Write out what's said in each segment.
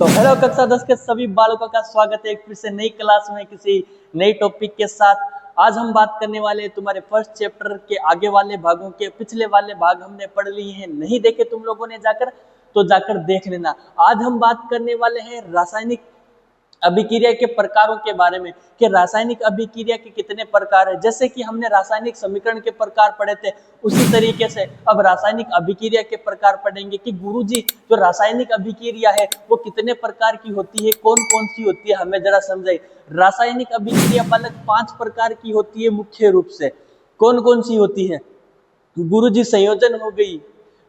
तो हेलो कक्षा 10 के सभी बालकों का स्वागत है एक फिर से नई क्लास में किसी नई टॉपिक के साथ। आज हम बात करने वाले हैं तुम्हारे फर्स्ट चैप्टर के आगे वाले भागों के। पिछले वाले भाग हमने पढ़ लिए हैं, नहीं देखे तुम लोगों ने जाकर तो जाकर देख लेना। आज हम बात करने वाले हैं रासायनिक अभिक्रिया के प्रकारों के बारे में कि रासायनिक अभिक्रिया के कितने प्रकार है। जैसे कि हमने रासायनिक समीकरण के प्रकार पढ़े थे, उसी तरीके से अब रासायनिक अभिक्रिया के प्रकार पढ़ेंगे कि गुरुजी जो रासायनिक अभिक्रिया है वो कितने प्रकार की होती है, कौन कौन सी होती है, हमें जरा समझाइए। रासायनिक अभिक्रिया बालक 5 प्रकार की होती है मुख्य रूप से। कौन कौन सी होती है गुरुजी? संयोजन हो गई,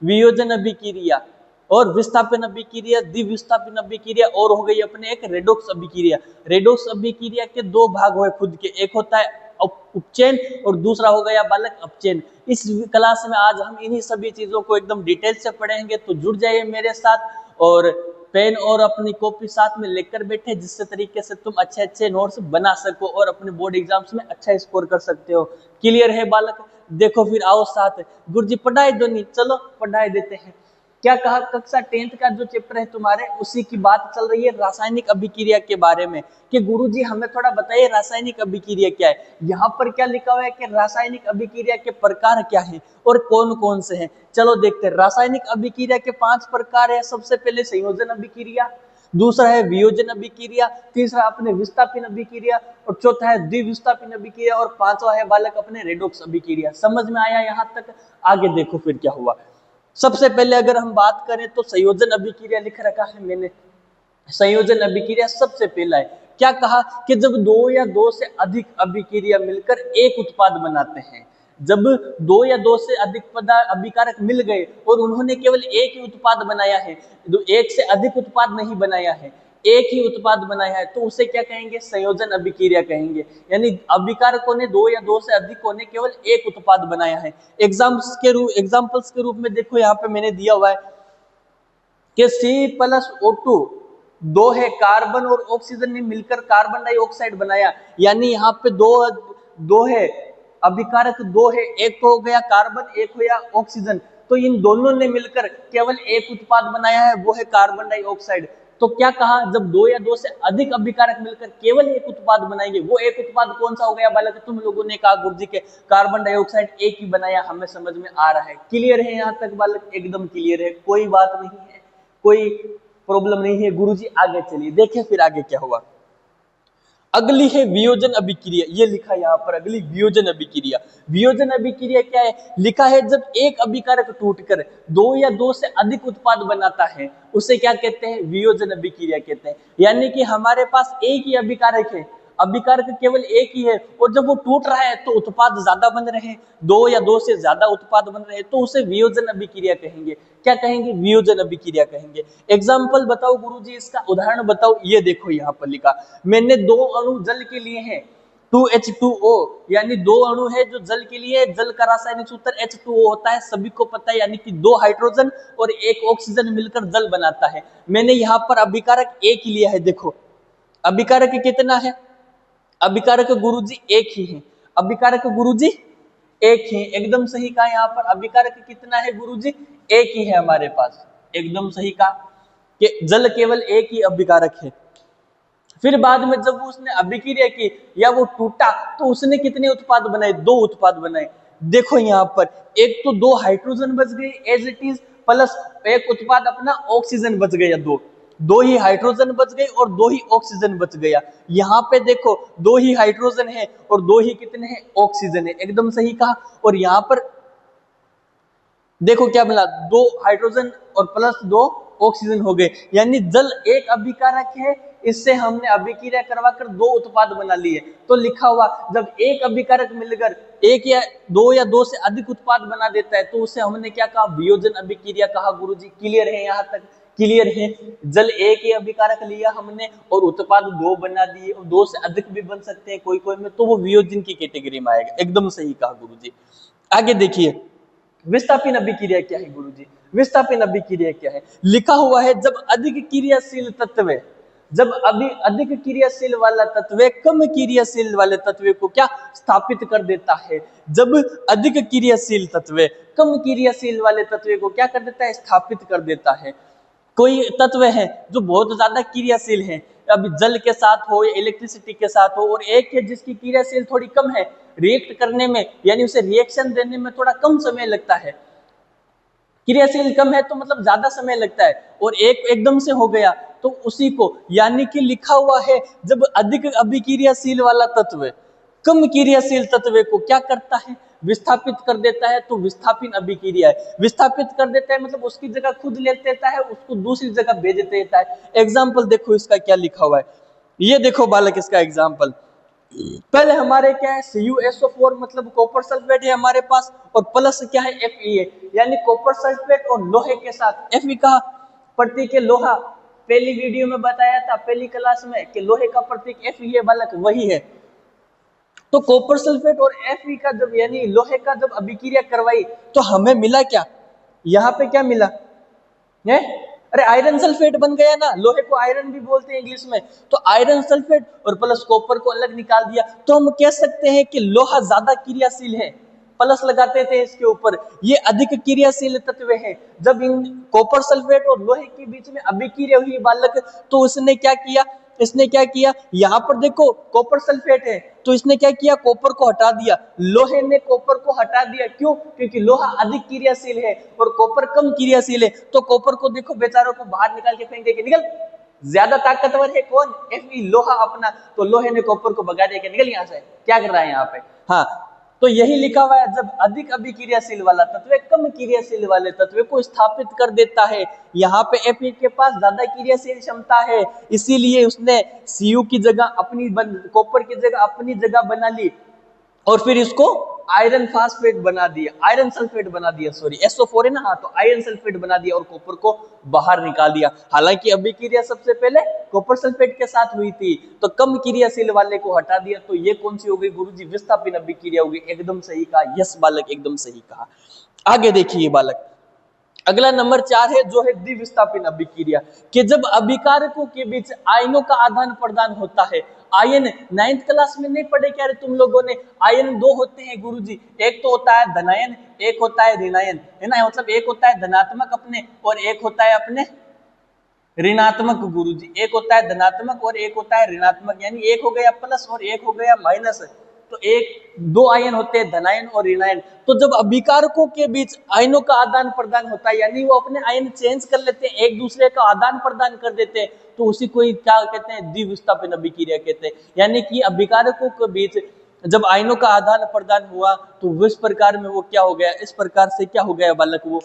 वियोजन अभिक्रिया और विस्थापन अभिक्रिया, द्विविस्थापन अभिक्रिया, और हो गई अपने एक रेडॉक्स अभिक्रिया। रेडॉक्स अभिक्रिया के 2 भाग हुए खुद के, एक होता है उपचयन और दूसरा हो गया बालक अपचयन। इस क्लास में आज हम इन्हीं सभी चीजों को एकदम डिटेल से पढ़ेंगे, तो जुड़ जाइए मेरे साथ और पेन और अपनी कॉपी साथ में लेकर बैठे, जिससे तरीके से तुम अच्छे अच्छे नोट्स बना सको और अपने बोर्ड एग्जाम्स में अच्छा स्कोर कर सकते हो। क्लियर है बालक? देखो फिर आओ साथ गुरुजी पढ़ाई दो, नहीं चलो पढ़ाई देते हैं। क्या कहा? कक्षा 10th का जो चैप्टर है तुम्हारे, उसी की बात चल रही है रासायनिक अभिक्रिया के बारे में कि गुरुजी हमें थोड़ा बताइए रासायनिक अभिक्रिया क्या है। यहाँ पर क्या लिखा हुआ है कि रासायनिक अभिक्रिया के प्रकार क्या हैं और कौन कौन से हैं। चलो देखते हैं। रासायनिक अभिक्रिया के 5 प्रकार है। सबसे पहले संयोजन अभिक्रिया, दूसरा है वियोजन अभिक्रिया, तीसरा अपने विस्थापन अभिक्रिया और चौथा है द्विविस्थापन अभिक्रिया और पांचवा है बालक अपने रेडॉक्स अभिक्रिया। समझ में आया यहाँ तक? आगे देखो फिर क्या हुआ। सबसे पहले अगर हम बात करें तो संयोजन अभिक्रिया लिख रखा है मैंने। संयोजन अभिक्रिया सबसे पहला है। क्या कहा कि जब 2 या 2 से अधिक अभिक्रिया मिलकर एक उत्पाद बनाते हैं। जब 2 या 2 से अधिक अभिकारक मिल गए और उन्होंने केवल एक ही उत्पाद बनाया है, एक से अधिक उत्पाद नहीं बनाया है, एक ही उत्पाद बनाया है, तो उसे क्या कहेंगे? संयोजन अभिक्रिया कहेंगे। यानी अभिकारकों ने 2 या 2 से अधिक ने केवल एक उत्पाद बनाया है। एग्जाम्पल्स के रूप में देखो यहाँ पे मैंने दिया हुआ है कि C+O2 2 है, कार्बन और ऑक्सीजन ने मिलकर कार्बन डाइऑक्साइड बनाया। यानी यहाँ पे दो है अभिकारक, 2 है, एक हो गया कार्बन, एक हो गया ऑक्सीजन, तो इन दोनों ने मिलकर केवल एक उत्पाद बनाया है, वो है कार्बन डाइऑक्साइड। तो क्या कहा? जब 2 या 2 से अधिक अभिकारक मिलकर केवल एक उत्पाद बनाएंगे, वो एक उत्पाद कौन सा हो गया बालक? तुम लोगों ने कहा गुरुजी के कार्बन डाइऑक्साइड एक ही बनाया, हमें समझ में आ रहा है। क्लियर है यहाँ तक बालक? एकदम क्लियर है, कोई बात नहीं है, कोई प्रॉब्लम नहीं है। गुरुजी आगे चलिए, देखें फिर आगे क्या हुआ। अगली है वियोजन अभिक्रिया, ये लिखा यहाँ पर अगली वियोजन अभिक्रिया। वियोजन अभिक्रिया क्या है? लिखा है जब एक अभिकारक टूटकर 2 या 2 से अधिक उत्पाद बनाता है, उसे क्या कहते हैं? वियोजन अभिक्रिया कहते हैं। यानी कि हमारे पास एक ही अभिकारक है, अभिकारक केवल एक ही है, और जब वो टूट रहा है तो उत्पाद ज्यादा बन रहे हैं, 2 या 2 से ज्यादा उत्पाद बन रहे हैं, तो उसे वियोजन अभिक्रिया कहेंगे। क्या कहेंगे? वियोजन अभिक्रिया कहेंगे। एग्जाम्पल बताओ गुरुजी, इसका उदाहरण बताओ। ये देखो यहाँ पर लिखा, मैंने 2 अणु जल के लिए हैं, 2H2O, यानी 2 अणु है जो जल के लिए। जल का रासायनिक सूत्र H2O होता है, सभी को पता है, यानी कि 2 हाइड्रोजन और 1 ऑक्सीजन मिलकर जल बनाता है। मैंने यहाँ पर अभिकारक एक ही लिया है। देखो अभिकारक कितना है? अभिकारक गुरुजी एक ही है। अभिकारक गुरुजी एक ही, एकदम सही कहा। यहाँ पर अभिकारक कितना है गुरुजी? एक ही है हमारे पास। एकदम सही कहा कि जल केवल एक ही अभिकारक है। फिर बाद में जब उसने अभिक्रिया की या वो टूटा, तो उसने कितने उत्पाद बनाए? 2 उत्पाद बनाए। देखो यहाँ पर एक तो 2 हाइड्रोजन बच गए एज इट इज, प्लस एक उत्पाद अपना ऑक्सीजन बच गया। 2 ही हाइड्रोजन बच गए और 2 ही ऑक्सीजन बच गया। यहाँ पे देखो 2 ही हाइड्रोजन है और 2 ही कितने हैं? ऑक्सीजन है। एकदम सही कहा। और यहाँ पर देखो क्या मिला? 2 हाइड्रोजन और प्लस 2 ऑक्सीजन हो गए। यानी जल एक अभिकारक है, इससे हमने अभिक्रिया करवाकर 2 उत्पाद बना लिए। तो लिखा हुआ जब एक अभिकारक मिलकर 1 या 2 या 2 से अधिक उत्पाद बना देता है, तो उसे हमने क्या कहा? वियोजन अभिक्रिया कहा। गुरुजी क्लियर है यहाँ तक? क्लियर है। जल एक ही अभिकारक लिया हमने और उत्पाद 2 बना दिए, और 2 से अधिक भी बन सकते हैं कोई में, तो वो वियोजन की कैटेगरी में आएगा। एकदम सही कहा गुरुजी। आगे देखिए विस्थापन अभिक्रिया क्या है गुरुजी? विस्थापन अभिक्रिया क्या है? लिखा हुआ है जब अधिक क्रियाशील तत्व, जब अधिक क्रियाशील वाला तत्व कम क्रियाशील वाले तत्व को क्या स्थापित कर देता है। जब अधिक क्रियाशील तत्व कम क्रियाशील वाले तत्व को क्या कर देता है? स्थापित कर देता है। कोई तत्व है जो बहुत ज्यादा क्रियाशील है, अब जल के साथ हो या इलेक्ट्रिसिटी के साथ हो, और एक है जिसकी क्रियाशील थोड़ी कम है, रिएक्ट करने में यानी उसे रिएक्शन देने में थोड़ा कम समय लगता है, क्रियाशील कम है तो मतलब ज्यादा समय लगता है, और एक एकदम से हो गया तो उसी को, यानी कि लिखा हुआ है जब अधिक अभिक्रियाशील वाला तत्व कम क्रियाशील तत्व को क्या करता है, विस्थापित कर देता है, तो विस्थापन अभिक्रिया है। विस्थापित कर देता है मतलब उसकी जगह खुद ले लेता है, उसको दूसरी जगह भेज देता है। एग्जाम्पल देखो इसका क्या लिखा हुआ है, ये देखो बालक इसका एग्जाम्पल। पहले हमारे क्या है, CuSO4 मतलब कॉपर सल्फेट है हमारे पास, और प्लस क्या है, Fe है, यानी कॉपर सल्फेट और लोहे के साथ Fe का प्रतीक है लोहा। पहली वीडियो में बताया था पहली क्लास में कि लोहे का प्रतीक Fe है बालक, वही है। तो कॉपर सल्फेट और Fe का जब यानी लोहे का जब अभिक्रिया करवाई तो हमें मिला क्या, यहाँ पे क्या मिला है, अरे आयरन सल्फेट बन गया ना, लोहे को आयरन भी बोलते हैं इंग्लिश में, तो आयरन सल्फेट और प्लस कॉपर को अलग निकाल दिया, तो हम कह सकते हैं कि लोहा ज्यादा क्रियाशील है, प्लस लगाते थे इसके ऊपर, ये अधिक क्रियाशील तत्व है। जब इन कॉपर सल्फेट और लोहे के बीच में अभिक्रिया हुई बालक, तो उसने क्या किया, इसने क्या किया, यहाँ पर देखो कॉपर सल्फेट है तो इसने क्या किया, कॉपर को हटा दिया, लोहे ने कॉपर को हटा दिया, क्यों, क्योंकि लोहा अधिक क्रियाशील है और कॉपर कम क्रियाशील है, तो कॉपर को देखो बेचारों को बाहर निकाल के फेंक देके निकल, ज्यादा ताकतवर है कौन, Fe लोहा अपना, तो लोहे ने कॉपर को भगा दिया कि निकल यहाँ से, क्या कर रहा है यहाँ पे। हाँ, तो यही लिखा हुआ है जब अधिक अभिक्रियाशील वाला तत्व कम क्रियाशील वाले तत्व को स्थापित कर देता है। यहाँ पे Fe के पास ज्यादा क्रियाशील क्षमता है, इसीलिए उसने Cu की जगह अपनी कॉपर की जगह अपनी जगह बना ली, और फिर इसको आयरन फास्फेट बना दिया, आयरन सल्फेट बना दिया, सॉरी SO4 है ना, हाँ, तो आयरन सल्फेट बना दिया और कॉपर को बाहर निकाल दिया। हालांकि अभिक्रिया सबसे पहले कॉपर सल्फेट के साथ हुई थी, तो कम क्रियाशील वाले को हटा दिया, तो ये कौन सी हो गई गुरुजी, विस्थापन अभिक्रिया होगी। एकदम सही कहा, यस बालक एकदम सही कहा। आगे देखिए बालक, अगला नंबर 4 है जो है द्विविस्थापन अभिक्रिया, कि जब अभिकारकों के बीच आयनों का आदान प्रदान होता है। आयन 9th क्लास में नहीं पढ़े क्या रे तुम लोगों ने, आयन दो होते हैं गुरुजी, एक तो होता है धनायन, एक होता है ऋणायन, है ना, मतलब एक होता है धनात्मक अपने और एक होता है अपने ऋणात्मक गुरुजी, एक होता है धनात्मक और एक होता है ऋणात्मक, यानी एक हो गया प्लस और एक हो गया माइनस, तो एक दो आयन होते हैं धनायन और ऋणायन। तो जब अभिकारकों के बीच आयनों का आदान प्रदान होता है, यानी वो अपने आयन चेंज कर लेते हैं, एक दूसरे का आदान प्रदान कर देते हैं, तो उसी को क्या कहते हैं, द्विविस्थापन अभिक्रिया कहते हैं। यानी कि अभिकारकों के बीच जब आयनों का आदान प्रदान हुआ तो इस प्रकार में वो क्या हो गया, इस प्रकार से क्या हो गया बालक, वो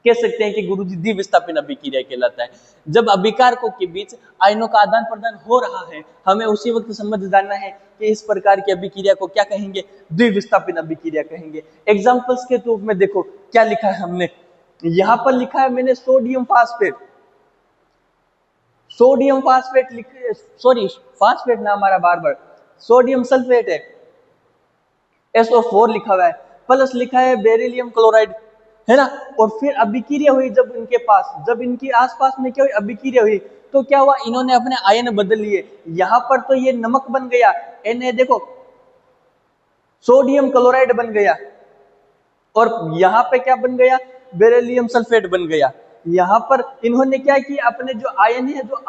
कह सकते हैं कि गुरुजी द्विविस्थापन अभिक्रिया कहलाता है। जब अभिकारकों के बीच आयनों का आदान प्रदान हो रहा है, हमें उसी वक्त समझ जाना है कि इस प्रकार की अभिक्रिया को क्या कहेंगे, द्विविस्थापन अभिक्रिया कहेंगे। एग्जांपल्स के रूप में देखो क्या लिखा है हमने, यहां पर लिखा है मैंने सोडियम फास्फेट, सोडियम फास्फेट लिख, सॉरी फास्फेट ना हमारा बार सोडियम सल्फेट है, SO4 लिखा हुआ है, प्लस लिखा है बेरिलियम क्लोराइड, है ना, और फिर अभिक्रिया हुई जब इनके पास, जब इनके आसपास में क्या हुई, अभिक्रिया हुई, तो क्या हुआ, इन्होंने अपने आयन बदल लिए। यहां पर तो ये नमक बन गया Na, देखो सोडियम क्लोराइड बन गया, और यहां पे क्या बन गया, बेरिलियम सल्फेट बन गया। यहां पर इन्होंने क्या किया, अपने जो आयन है जो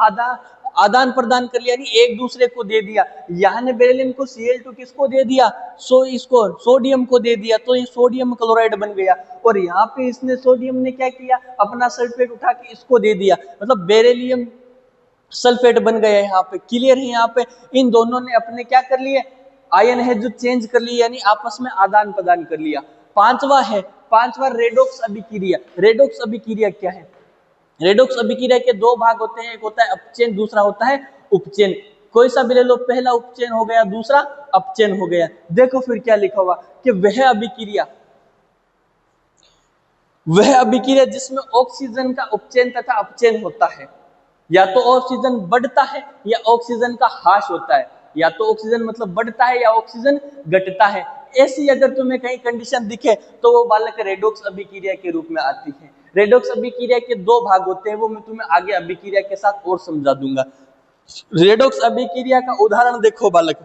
आदान प्रदान कर लिया, यानी एक दूसरे को दे दिया। यहाँ ने बेरिलियम को Cl2 किसको दे दिया, इसको सोडियम को दे दिया, तो ये सोडियम क्लोराइड बन गया। और यहाँ पे इसने सोडियम ने क्या किया, अपना सल्फेट उठा के इसको दे दिया, मतलब बेरिलियम सल्फेट बन गया। यहाँ पे क्लियर है, यहाँ पे इन दोनों ने अपने क्या कर लिए, आयन है जो चेंज कर लिए, यानी आपस में आदान प्रदान कर लिया। पांचवा रेडॉक्स अभिक्रिया। रेडॉक्स अभिक्रिया क्या है, रेडॉक्स अभिक्रिया के दो भाग होते हैं, एक होता है अपचयन, दूसरा होता है उपचयन। कोई सा भी ले लो, पहला उपचयन हो गया, दूसरा अपचयन हो गया। देखो फिर क्या लिखा हुआ कि वह अभिक्रिया जिसमें ऑक्सीजन का उपचयन तथा अपचयन होता है, या तो ऑक्सीजन बढ़ता है या ऑक्सीजन का ह्रास होता है, या तो ऑक्सीजन मतलब बढ़ता है या ऑक्सीजन घटता है। ऐसी अगर तुम्हें कहीं कंडीशन दिखे तो वो बालक रेडॉक्स अभिक्रिया के रूप में आती है। रेडॉक्स अभिक्रिया के दो भाग होते हैं, वो मैं तुम्हें आगे अभिक्रिया के साथ और समझा दूंगा। रेडॉक्स अभिक्रिया का उदाहरण देखो बालक,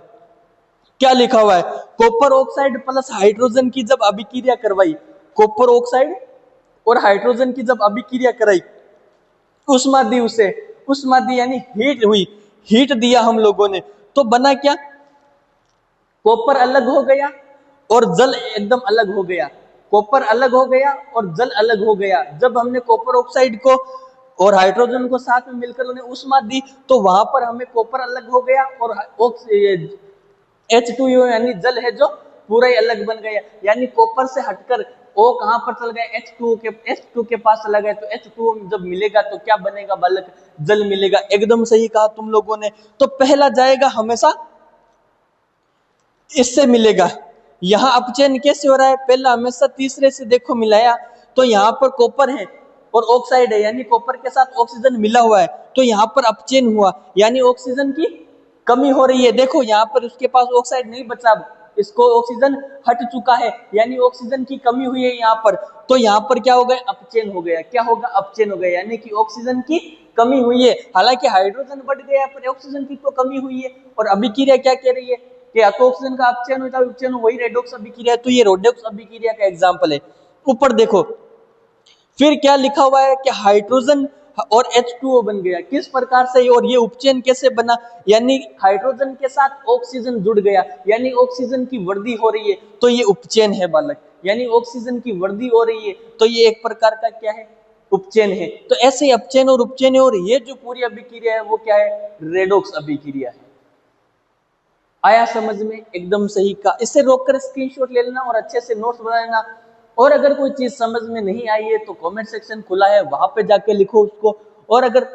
क्या लिखा हुआ है, कॉपर ऑक्साइड प्लस हाइड्रोजन की जब अभिक्रिया करवाई, कॉपर ऑक्साइड और हाइड्रोजन की जब अभिक्रिया कराई उष्मा दी उसे, उष्मा दी यानी हीट हुई, हीट दिया हम लोगों ने, तो बना क्या, कॉपर अलग हो गया और जल एकदम अलग हो गया, कॉपर अलग हो गया और जल अलग हो गया। जब हमने कॉपर ऑक्साइड को और हाइड्रोजन को साथ में मिलकर उन्हें उष्मा दी तो वहां पर हमें कॉपर अलग हो गया और H2O यानी जल है जो पूरा ही अलग बन गया। यानी कॉपर से हटकर O कहां पर चल गया, H2 के पास चला गया। तो H2O जब मिलेगा तो क्या बनेगा बालक, जल मिलेगा। एकदम सही कहा तुम लोगों ने। तो पहला जाएगा हमेशा इससे मिलेगा। यहां अपचयन कैसे हो रहा है, पहला हमेशा तीसरे से देखो मिलाया तो यहां पर कॉपर है और ऑक्साइड है, यानी कॉपर के साथ ऑक्सीजन मिला हुआ है, तो यहां पर अपचयन हुआ, यानी ऑक्सीजन की कमी हो रही है। देखो यहां पर उसके पास ऑक्साइड नहीं बचा, इसको ऑक्सीजन हट चुका है, यानी ऑक्सीजन की कमी हुई है यहाँ पर। तो यहाँ पर क्या हो गया, अपचयन हो गया। क्या होगा, अपचयन हो गया, यानी कि ऑक्सीजन की कमी हुई है। हालांकि हाइड्रोजन बढ़ गया पर ऑक्सीजन की तो कमी हुई है। और अभिक्रिया क्या कह रही है कि या तो ऑक्सीजन का अपचयन होता है, उपचयन वही रेडॉक्स अभिक्रिया है। तो ये रेडॉक्स अभिक्रिया का एग्जांपल है। ऊपर देखो फिर क्या लिखा हुआ है कि हाइड्रोजन और H2O बन गया। किस प्रकार से और ये उपचयन कैसे बना, यानी हाइड्रोजन के साथ ऑक्सीजन जुड़ गया, यानी ऑक्सीजन की वृद्धि हो रही है, तो ये उपचयन है बालक। यानी ऑक्सीजन की वृद्धि हो रही है तो ये एक प्रकार का क्या है, उपचयन है। तो ऐसे अपचयन और उपचयन है, और ये जो पूरी अभिक्रिया है वो क्या है, रेडॉक्स अभिक्रिया है। आया समझ में, एकदम सही का। इससे रोककर स्क्रीनशॉट ले लेना और अच्छे से नोट्स बना लेना। और अगर कोई चीज समझ में नहीं आई है तो कमेंट सेक्शन खुला है, वहां पे जाके लिखो उसको। और अगर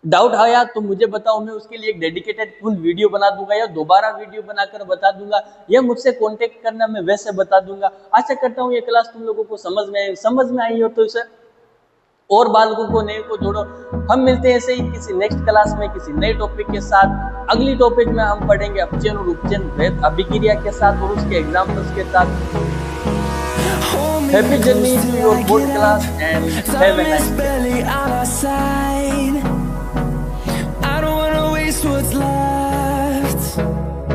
डाउट आया तो मुझे बताओ, मैं उसके लिए एक डेडिकेटेड फुल वीडियो बना दूंगा या दोबारा वीडियो बनाकर बता दूंगा, या मुझसे कांटेक्ट करना, मैं वैसे बता दूंगा। आशा करता हूँ ये क्लास तुम लोगों को समझ में आई हो तो इसे और बालकों को नए को जोड़ो। हम मिलते हैं ऐसे ही किसी नेक्स्ट क्लास में किसी नए टॉपिक के साथ। अगली टॉपिक में हम पढ़ेंगे अपचयन और उपचयन अभिक्रिया के साथ और उसके एग्जांपल्स के साथ। Happy journey to your board class and have a nice day.